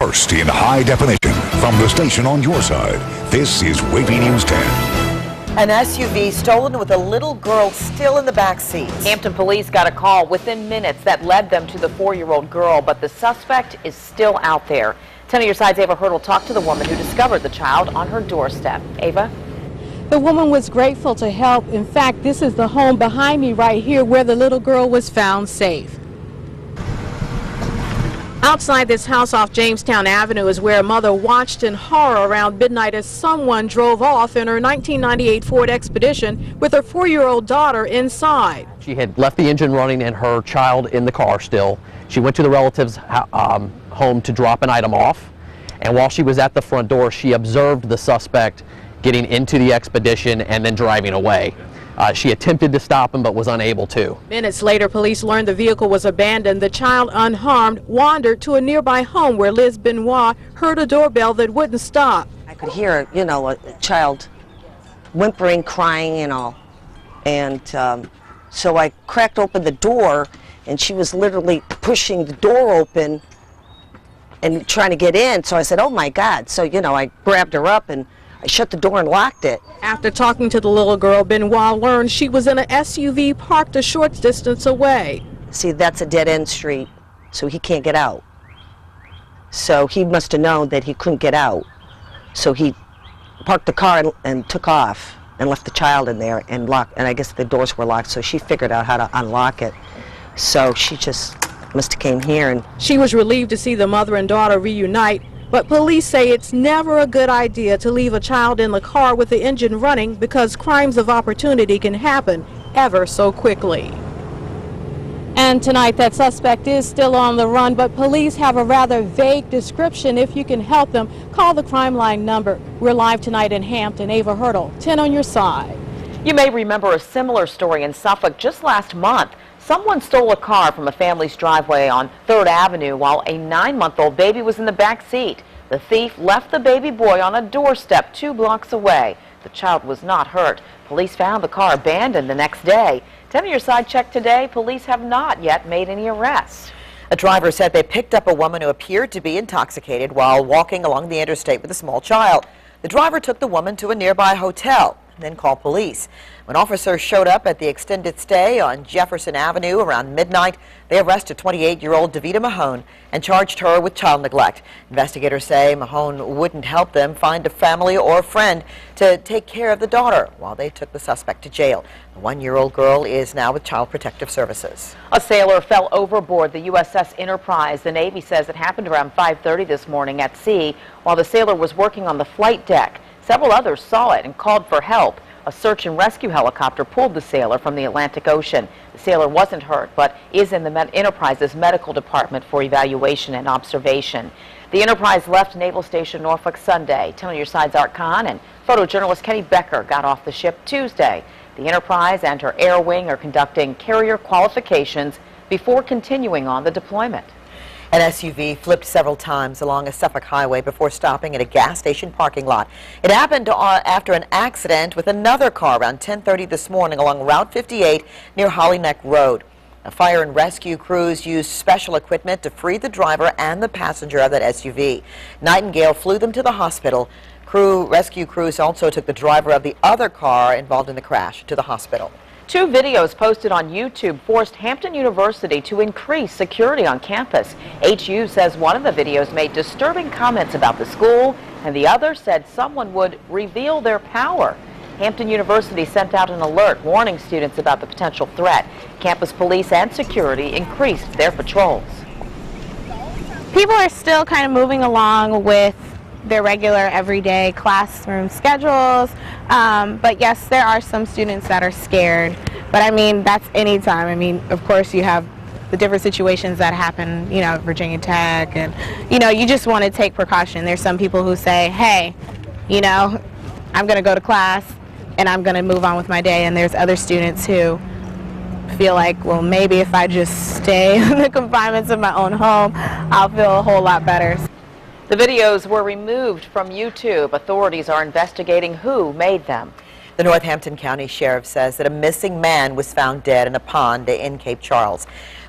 First in high definition from the station on your side, this is WAVY News 10. An SUV stolen with a little girl still in the back seat. Hampton police got a call within minutes that led them to the 4-year-old girl, but the suspect is still out there. 10 on your side's Ava Hurdle talked to the woman who discovered the child on her doorstep. Ava? The woman was grateful to help. In fact, this is the home behind me right here where the little girl was found safe. Outside this house off Jamestown Avenue is where a mother watched in horror around midnight as someone drove off in her 1998 Ford Expedition with her 4-year-old daughter inside. She had left the engine running and her child in the car still. She went to the relative's home to drop an item off, and while she was at the front door, she observed the suspect getting into the Expedition and then driving away. She attempted to stop him but was unable to. Minutes later, police learned the vehicle was abandoned. The child, unharmed, wandered to a nearby home where Liz Benoit heard a doorbell that wouldn't stop. I could hear, a child whimpering, crying and all. And so I cracked open the door, and she was literally pushing the door open and trying to get in. So I said, oh my God. So, I grabbed her up and I shut the door and locked it. After talking to the little girl, Benoit learned she was in an SUV parked a short distance away. See, that's a dead-end street, so he can't get out. So he must have known that he couldn't get out. So he parked the car and took off and left the child in there and locked, and I guess the doors were locked, so she figured out how to unlock it. So she just must have came here. And she was relieved to see the mother and daughter reunite. But police say it's never a good idea to leave a child in the car with the engine running because crimes of opportunity can happen ever so quickly. And tonight that suspect is still on the run, but police have a rather vague description. If you can help them, call the crime line number. We're live tonight in Hampton. Ava Hurdle, 10 on your side. You may remember a similar story in Suffolk just last month. Someone stole a car from a family's driveway on 3rd Avenue while a 9-month-old baby was in the back seat. The thief left the baby boy on a doorstep 2 blocks away. The child was not hurt. Police found the car abandoned the next day. 10 on your side check today. Police have not yet made any arrests. a driver said they picked up a woman who appeared to be intoxicated while walking along the interstate with a small child. The driver took the woman to a nearby hotel, then called police. When officers showed up at the extended stay on Jefferson Avenue around midnight, they arrested 28-year-old Davita Mahone and charged her with child neglect. Investigators say Mahone wouldn't help them find a family or a friend to take care of the daughter while they took the suspect to jail. The 1-year-old girl is now with Child Protective Services. A sailor fell overboard the USS Enterprise. The Navy says it happened around 5:30 this morning at sea while the sailor was working on the flight deck. Several others saw it and called for help. A search and rescue helicopter pulled the sailor from the Atlantic Ocean. The sailor wasn't hurt, but is in the Enterprise's medical department for evaluation and observation. The Enterprise left Naval Station Norfolk Sunday. 10 on your side's Art Kahn and photojournalist Kenny Becker got off the ship Tuesday. The Enterprise and her air wing are conducting carrier qualifications before continuing on the deployment. An SUV flipped several times along a Suffolk highway before stopping at a gas station parking lot. It happened after an accident with another car around 10:30 this morning along Route 58 near Holly Neck Road. Fire and rescue crews used special equipment to free the driver and the passenger of that SUV. Nightingale flew them to the hospital. Rescue crews also took the driver of the other car involved in the crash to the hospital. 2 videos posted on YouTube forced Hampton University to increase security on campus. HU says one of the videos made disturbing comments about the school, and the other said someone would reveal their power. Hampton University sent out an alert warning students about the potential threat. Campus police and security increased their patrols. People are still kind of moving along with their regular everyday classroom schedules, but yes, there are some students that are scared, but I mean that's any time. I mean, of course you have the different situations that happen, you know, at Virginia Tech, and you know, you just want to take precaution. There's some people who say, hey, you know, I'm going to go to class and I'm going to move on with my day, and there's other students who feel like, well, maybe if I just stay in the confinements of my own home, I'll feel a whole lot better. The videos were removed from YouTube. Authorities are investigating who made them. The Northampton County Sheriff says that a missing man was found dead in a pond in Cape Charles.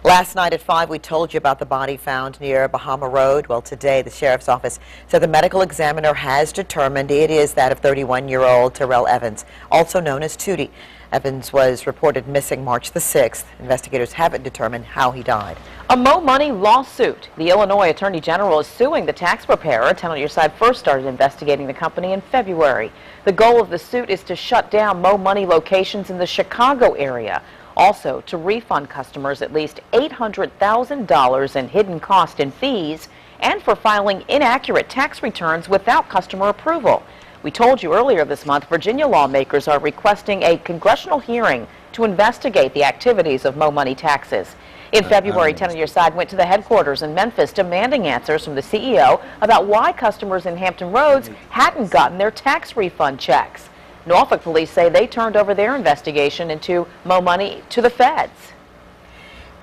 Last night at 5, we told you about the body found near Bahama Road. Well, today the sheriff's office said the medical examiner has determined it is that of 31-year-old Terrell Evans, also known as Tootie. Evans was reported missing March the 6th. Investigators haven't determined how he died. A Mo Money lawsuit. The Illinois Attorney General is suing the tax preparer. 10 on Your Side first started investigating the company in February. The goal of the suit is to shut down Mo Money locations in the Chicago area. Also, to refund customers at least $800,000 in hidden costs and fees, and for filing inaccurate tax returns without customer approval. We told you earlier this month, Virginia lawmakers are requesting a congressional hearing to investigate the activities of Mo Money taxes. In February, 10 on Your Side went to the headquarters in Memphis demanding answers from the CEO about why customers in Hampton Roads hadn't gotten their tax refund checks. Norfolk police say they turned over their investigation into Mo Money to the feds.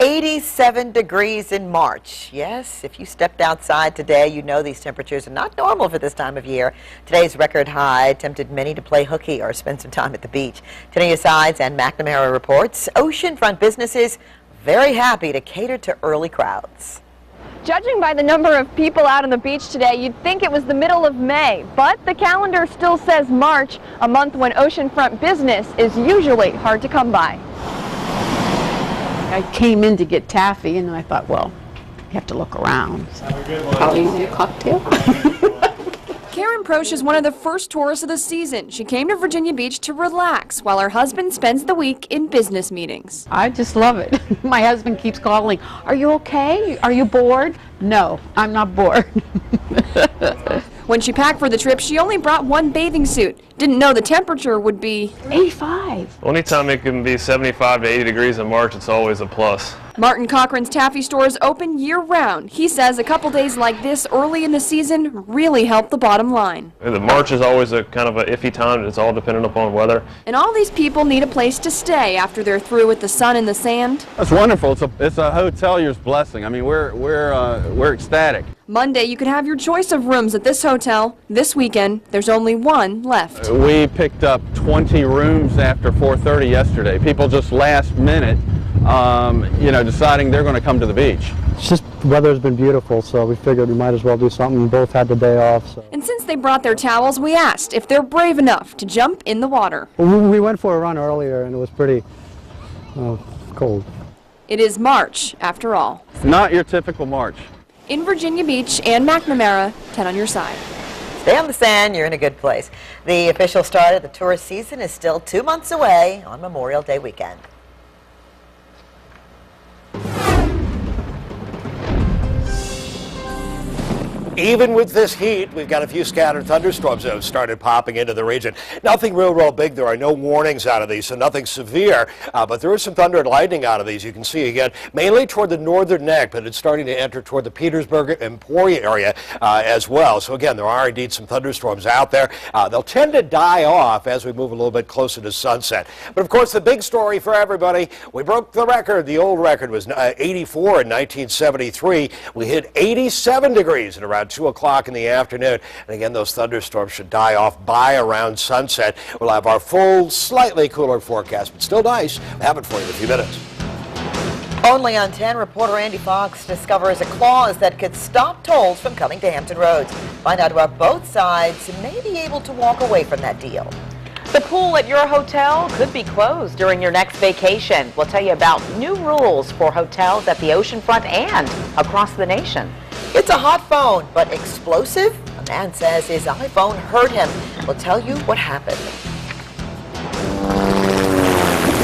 87 degrees in March. Yes, if you stepped outside today, you know these temperatures are not normal for this time of year. Today's record high tempted many to play hooky or spend some time at the beach. 10 on Your Side's and McNamara reports oceanfront businesses very happy to cater to early crowds. Judging by the number of people out on the beach today, you'd think it was the middle of May, but the calendar still says March, a month when oceanfront business is usually hard to come by. I came in to get taffy, and I thought, well, you have to look around. Probably a cocktail. Karen Prosch is one of the first tourists of the season. She came to Virginia Beach to relax while her husband spends the week in business meetings. I just love it. My husband keeps calling, are you okay? Are you bored? No, I'm not bored. When she packed for the trip, she only brought one bathing suit. Didn't know the temperature would be 85. Anytime it can be 75 to 80 degrees in March, it's always a plus. Martin Cochran's taffy store is open year-round. He says a couple days like this early in the season really help the bottom line. The March is always a kind of an iffy time. It's all dependent upon weather. And all these people need a place to stay after they're through with the sun and the sand. That's wonderful. It's a hotelier's blessing. I mean, we're ecstatic. Monday, you could have your choice of rooms at this hotel. This weekend, there's only one left. We picked up 20 rooms after 4:30 yesterday. People just last minute, deciding they're going to come to the beach. It's just the weather's been beautiful, so we figured we might as well do something. We both had the day off. So. And since they brought their towels, we asked if they're brave enough to jump in the water. We went for a run earlier, and it was pretty cold. It is March, after all. Not your typical March. In Virginia Beach and McNamara, 10 on Your Side. Stay on the sand, you're in a good place. The official start of the tourist season is still 2 months away on Memorial Day weekend. Even with this heat, we've got a few scattered thunderstorms that have started popping into the region. Nothing real big. There are no warnings out of these, so nothing severe. But there is some thunder and lightning out of these. You can see again, mainly toward the northern neck, but it's starting to enter toward the Petersburg and Emporia area as well. So again, there are indeed some thunderstorms out there. They'll tend to die off as we move a little bit closer to sunset. But of course, the big story for everybody, we broke the record. The old record was 84 in 1973. We hit 87 degrees at around 2 o'clock in the afternoon. And again, those thunderstorms should die off by around sunset. We'll have our full, slightly cooler forecast, but still nice. We'll have it for you in a few minutes. Only on 10, reporter Andy Fox discovers a clause that could stop tolls from coming to Hampton Roads. Find out why both sides may be able to walk away from that deal. The pool at your hotel could be closed during your next vacation. We'll tell you about new rules for hotels at the oceanfront and across the nation. It's a hot phone, but explosive? A man says his iPhone hurt him. We'll tell you what happened.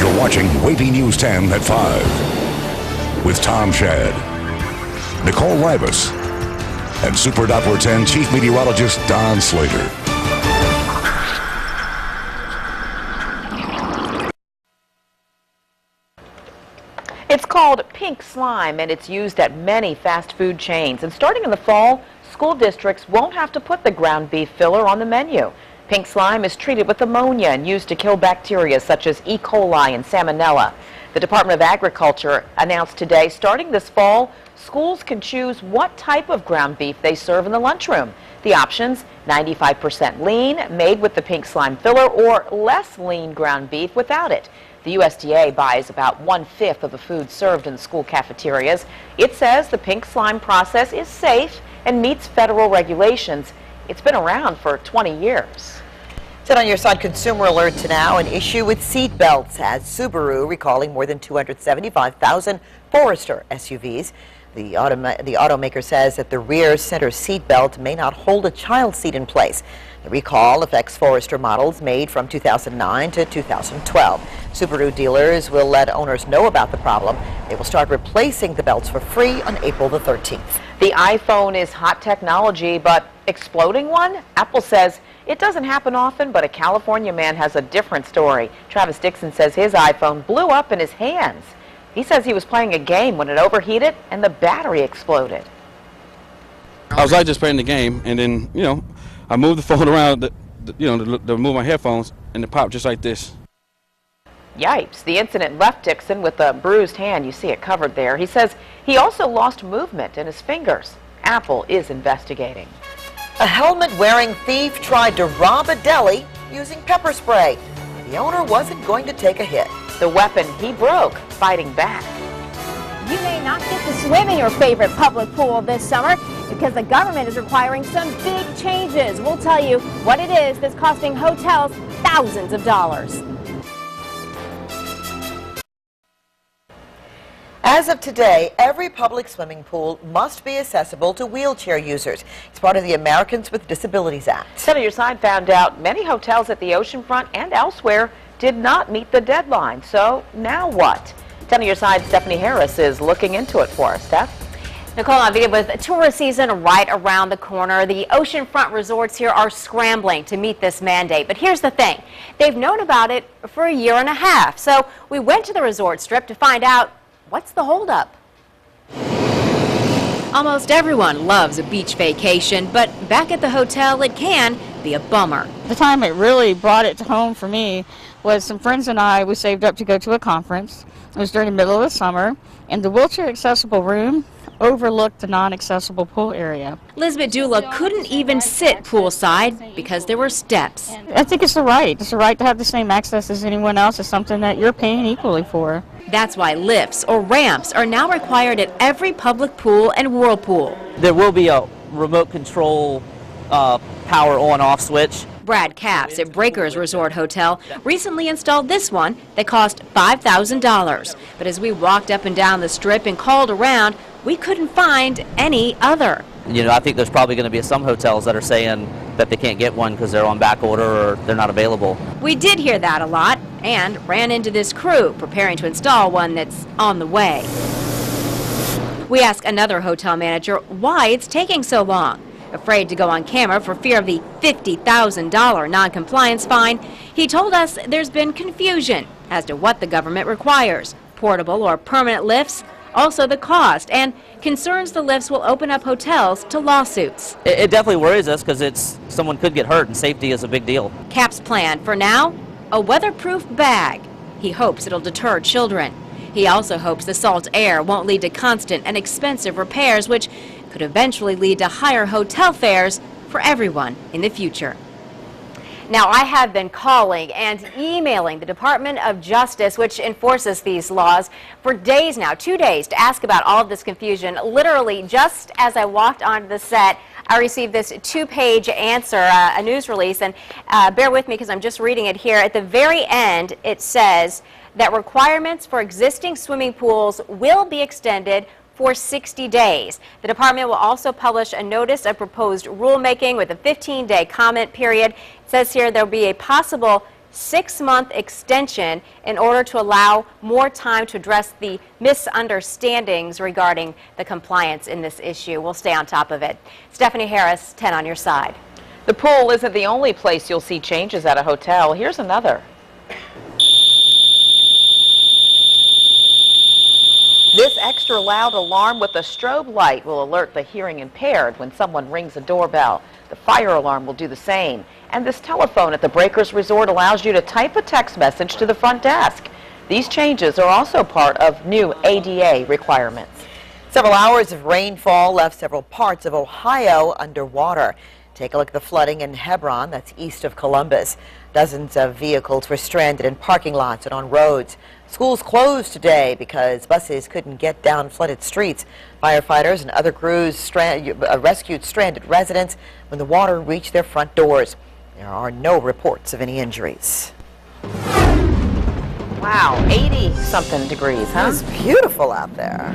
You're watching WAVY News 10 at 5 with Tom Shad, Nicole Ribas, and Super Doppler 10 Chief Meteorologist Don Slater. It's called pink slime, and it's used at many fast food chains. And starting in the fall, school districts won't have to put the ground beef filler on the menu. Pink slime is treated with ammonia and used to kill bacteria such as E. coli and Salmonella. The Department of Agriculture announced today, starting this fall, schools can choose what type of ground beef they serve in the lunchroom. The options: 95% lean, made with the pink slime filler, or less lean ground beef without it. The USDA buys about 1/5 of the food served in school cafeterias. It says the pink slime process is safe and meets federal regulations. It's been around for 20 years. Set on your side, consumer alert to now, an issue with seat belts as Subaru recalling more than 275,000 Forester SUVs. The automaker says that the rear center seat belt may not hold a child seat in place. The recall affects Forester models made from 2009 to 2012. Subaru dealers will let owners know about the problem. They will start replacing the belts for free on April the 13th. The iPhone is hot technology, but exploding one? Apple says it doesn't happen often, but a California man has a different story. Travis Dixon says his iPhone blew up in his hands. He says he was playing a game when it overheated and the battery exploded. I was just playing the game, and then, I moved the phone around, to move my headphones, and it popped just like this. Yipes. The incident left Dixon with a bruised hand. You see it covered there. He says he also lost movement in his fingers. Apple is investigating. A helmet-wearing thief tried to rob a deli using pepper spray. The owner wasn't going to take a hit. The weapon he broke, fighting back. You may not get to swim in your favorite public pool this summer because the government is requiring some big changes. We'll tell you what it is that's costing hotels thousands of dollars. As of today, every public swimming pool must be accessible to wheelchair users. It's part of the Americans with Disabilities Act. Senator Side found out many hotels at the oceanfront and elsewhere did not meet the deadline. So now what? 10 on your side, Stephanie Harris is looking into it for us. Steph? Nicole, on video, with tourist season right around the corner, the oceanfront resorts here are scrambling to meet this mandate. But here's the thing. They've known about it for a year and a half. So we went to the resort strip to find out what's the holdup. Almost everyone loves a beach vacation, but back at the hotel it can be a bummer. The time it really brought it home for me was some friends and I, we saved up to go to a conference. It was during the middle of the summer, and the wheelchair accessible room overlooked the non-accessible pool area. Lisbeth Dula couldn't even sit poolside because there were steps. I think it's the right. It's the right to have the same access as anyone else. It's something that you're paying equally for. That's why lifts or ramps are now required at every public pool and whirlpool. There will be a remote control power on-off switch. Brad Capps at Breakers Resort Hotel recently installed this one that cost $5,000. But as we walked up and down the strip and called around, we couldn't find any other. I think there's probably going to be some hotels that are saying that they can't get one because they're on back order or they're not available. We did hear that a lot and ran into this crew preparing to install one that's on the way. We asked another hotel manager why it's taking so long. Afraid to go on camera for fear of the $50,000 non-compliance fine, he told us there's been confusion as to what the government requires, portable or permanent lifts, also the cost, and concerns the lifts will open up hotels to lawsuits. It definitely worries us because someone could get hurt and safety is a big deal. Cap's plan for now, a weatherproof bag. He hopes it'll deter children. He also hopes the salt air won't lead to constant and expensive repairs, which could eventually lead to higher hotel fares for everyone in the future. Now, I have been calling and emailing the Department of Justice, which enforces these laws, for days now, 2 days, to ask about all of this confusion. Literally, just as I walked onto the set, I received this 2-page answer, a news release, and bear with me because I'm just reading it here. At the very end, it says that requirements for existing swimming pools will be extended for 60 days. The department will also publish a notice of proposed rulemaking with a 15-day comment period. It says here there'll be a possible 6-month extension in order to allow more time to address the misunderstandings regarding the compliance in this issue. We'll stay on top of it. Stephanie Harris, 10 on your side. The pool isn't the only place you'll see changes at a hotel. Here's another. This extra loud alarm with a strobe light will alert the hearing impaired when someone rings a doorbell. The fire alarm will do the same. And this telephone at the Breakers Resort allows you to type a text message to the front desk. These changes are also part of new ADA requirements. Several hours of rainfall left several parts of Ohio underwater. Take a look at the flooding in Hebron, that's east of Columbus. Dozens of vehicles were stranded in parking lots and on roads. Schools closed today because buses couldn't get down flooded streets. Firefighters and other crews rescued stranded residents when the water reached their front doors. There are no reports of any injuries. Wow, 80-something degrees, huh? It's beautiful out there.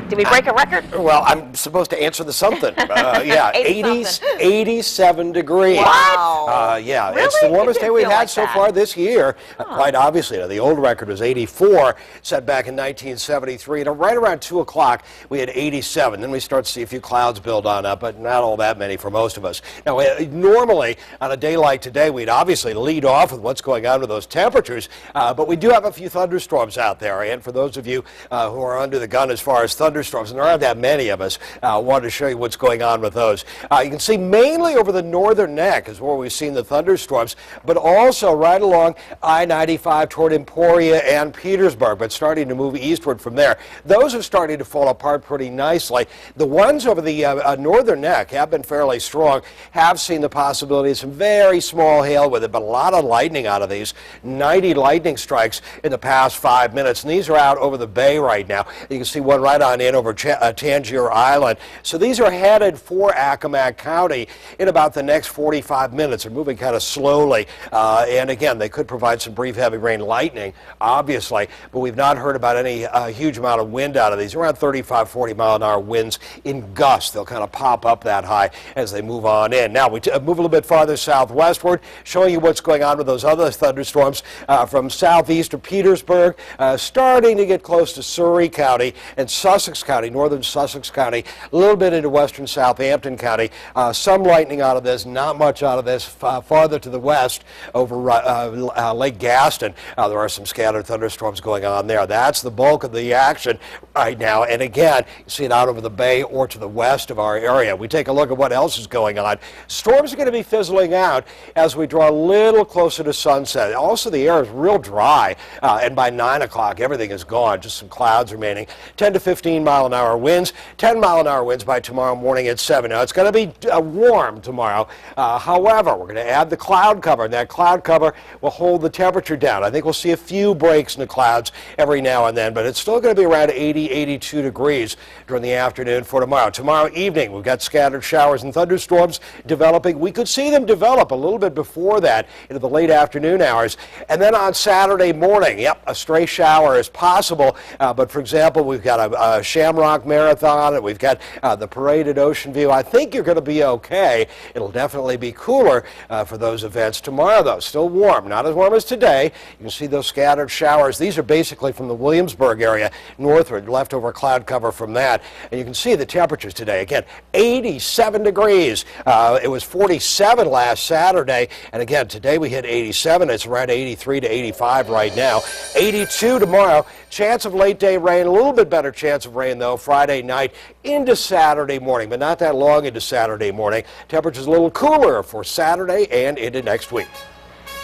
Did we break a record? Well, I'm supposed to answer the something. Yeah, 87 degrees. Wow. Yeah, Really? it's the warmest day we've had like so that. far this year. Quite obviously, the old record was 84, set back in 1973. And right around 2 o'clock, we had 87. Then we start to see a few clouds build on up, but not all that many for most of us. Now, normally, on a day like today, we'd obviously lead off with what's going on with those temperatures, but we do have a few thunderstorms out there. And for those of you who are under the gun as far as thunderstorms, and there aren't that many of us, I wanted to show you what's going on with those. You can see mainly over the northern neck is where we've seen the thunderstorms, but also right along I-95 toward Emporia and Petersburg, but starting to move eastward from there. Those are starting to fall apart pretty nicely. The ones over the northern neck have been fairly strong, have seen the possibility of some very small hail with it, but a lot of lightning out of these. 90 lightning strikes in the past 5 minutes, and these are out over the bay right now. You can see one right on in over Tangier Island. So these are headed for Accomack County in about the next 45 minutes. They're moving kind of slowly, and again, they could provide some brief heavy rain, lightning, obviously, but we've not heard about any huge amount of wind out of these. Around 35, 40 mile an hour winds in gusts. They'll kind of pop up that high as they move on in. Now we move a little bit farther southwestward, showing you what's going on with those other thunderstorms from southeast of Petersburg, starting to get close to Surrey County and Sussex County, northern Sussex County, a little bit into western Southampton County. Some lightning out of this, not much out of this. Farther to the west over Lake Gaston, there are some scattered thunderstorms going on there. That's the bulk of the action right now. And again, you see it out over the bay or to the west of our area. We take a look at what else is going on. Storms are going to be fizzling out as we draw a little closer to sunset. Also, the air is real dry, and by 9 o'clock, everything is gone. Just some clouds remaining. 10 to 15 mile an hour winds. 10 mile an hour winds by tomorrow morning at 7. Now, it's going to be warm tomorrow. However, we're going to add the cloud cover, and that cloud cover will hold the temperature down. I think we'll see a few breaks in the clouds every now and then, but it's still going to be around 80, 82 degrees during the afternoon for tomorrow. Tomorrow evening, we've got scattered showers and thunderstorms developing. We could see them develop a little bit before that into the late afternoon hours. And then on Saturday morning, yep, a stray shower is possible. But for example, we've got a Shamrock Marathon, and we've got the parade at Ocean View. I think you're going to be okay. It'll definitely be cooler for those events. Tomorrow, though, still warm. Not as warm as today. You can see those scattered showers. These are basically from the Williamsburg area northward, leftover cloud cover from that. And you can see the temperatures today. Again, 87 degrees. It was 47 last Saturday. And again, today we hit 87. It's around 83 to 85 right now. 82 tomorrow. Chance of late day rain. A little bit better chance of rain, though, Friday night into Saturday morning, but not that long into Saturday morning. Temperatures a little cooler for Saturday and into next week.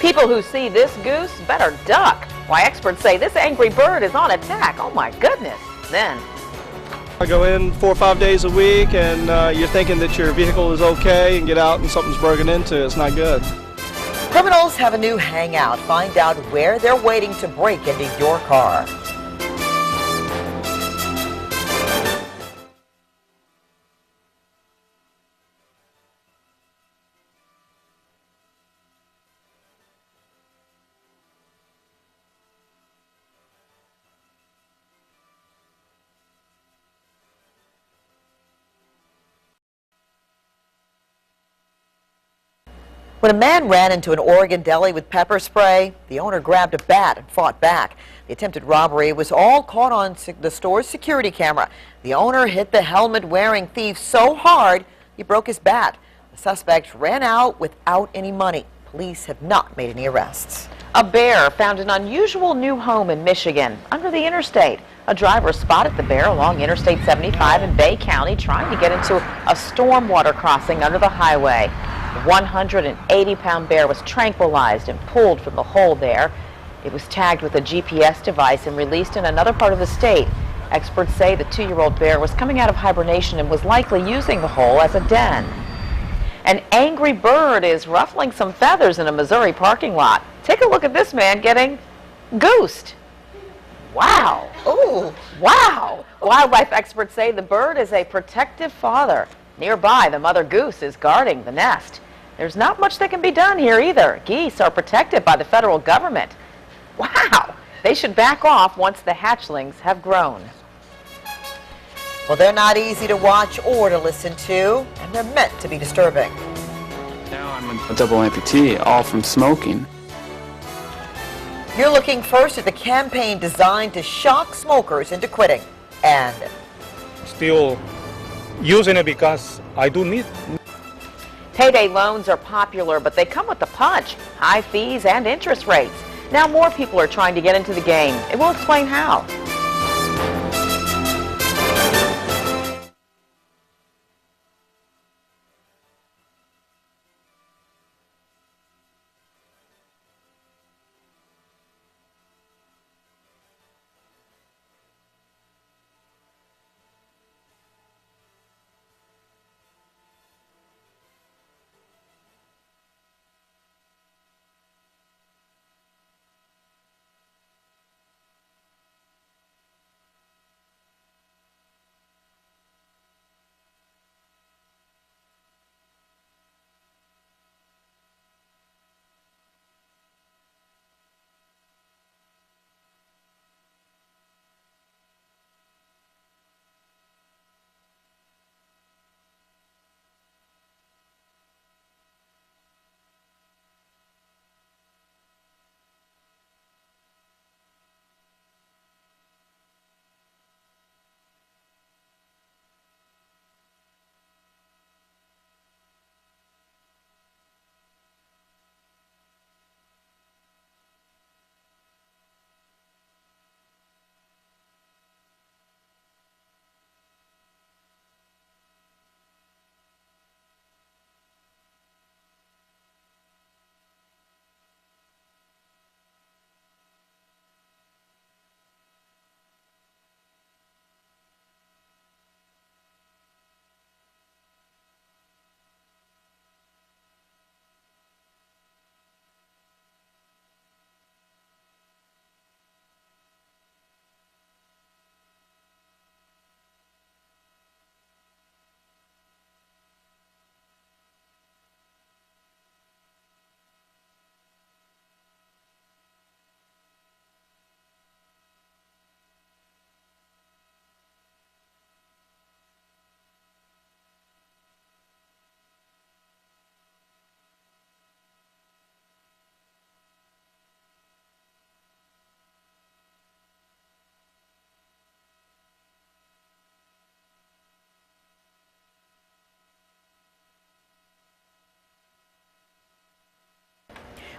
People who see this goose better duck. Why, experts say this angry bird is on attack. Oh my goodness. Then I go in 4 or 5 days a week, and you're thinking that your vehicle is okay, and get out and something's broken into. It's not good. Criminals have a new hangout. Find out where they're waiting to break into your car. When a man ran into an Oregon deli with pepper spray, the owner grabbed a bat and fought back. The attempted robbery was all caught on the store's security camera. The owner hit the helmet-wearing thief so hard he broke his bat. The suspect ran out without any money. Police have not made any arrests. a bear found an unusual new home in Michigan under the interstate. A driver spotted the bear along Interstate 75 in Bay County trying to get into a stormwater crossing under the highway. The 180-pound bear was tranquilized and pulled from the hole there. It was tagged with a GPS device and released in another part of the state. Experts say the 2-year-old bear was coming out of hibernation and was likely using the hole as a den. And An angry bird is ruffling some feathers in a Missouri parking lot. Take a look at this man getting goosed. Wow. Ooh. Wow. Wildlife experts say the bird is a protective father. Nearby, the mother goose is guarding the nest. There's not much that can be done here either. Geese are protected by the federal government. Wow. They should back off once the hatchlings have grown. Well, they're not easy to watch or to listen to, and they're meant to be disturbing. Now I'm a double amputee, all from smoking. You're looking first at the campaign designed to shock smokers into quitting, and still using it because I do need. Payday loans are popular, but they come with a punch, high fees and interest rates. Now more people are trying to get into the game. It will explain how.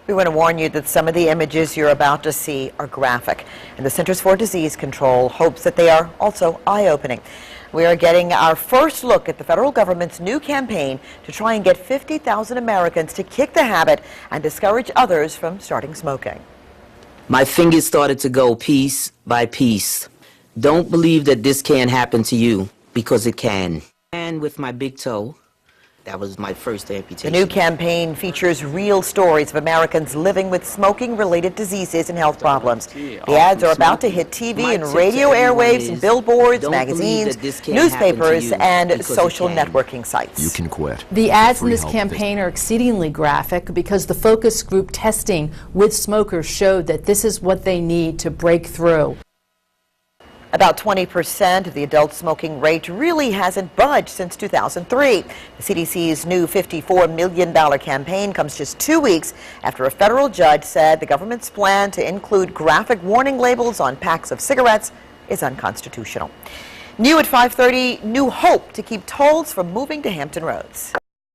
We want to warn you that some of the images you're about to see are graphic, and the Centers for Disease Control hopes that they are also eye-opening. We are getting our first look at the federal government's new campaign to try and get 50,000 Americans to kick the habit and discourage others from starting smoking. My fingers started to go piece by piece. Don't believe that this can't happen to you, because it can. And with my big toe, that was my first amputation. The new campaign features real stories of Americans living with smoking-related diseases and health problems. The ads are about to hit TV and radio airwaves, billboards, magazines, newspapers, and social networking sites. You can quit. The ads in this campaign are exceedingly graphic because the focus group testing with smokers showed that this is what they need to break through. About 20% of the adult smoking rate really hasn't budged since 2003. The CDC's new $54 million campaign comes just 2 weeks after a federal judge said the government's plan to include graphic warning labels on packs of cigarettes is unconstitutional. New at 5:30, new hope to keep tolls from moving to Hampton Roads.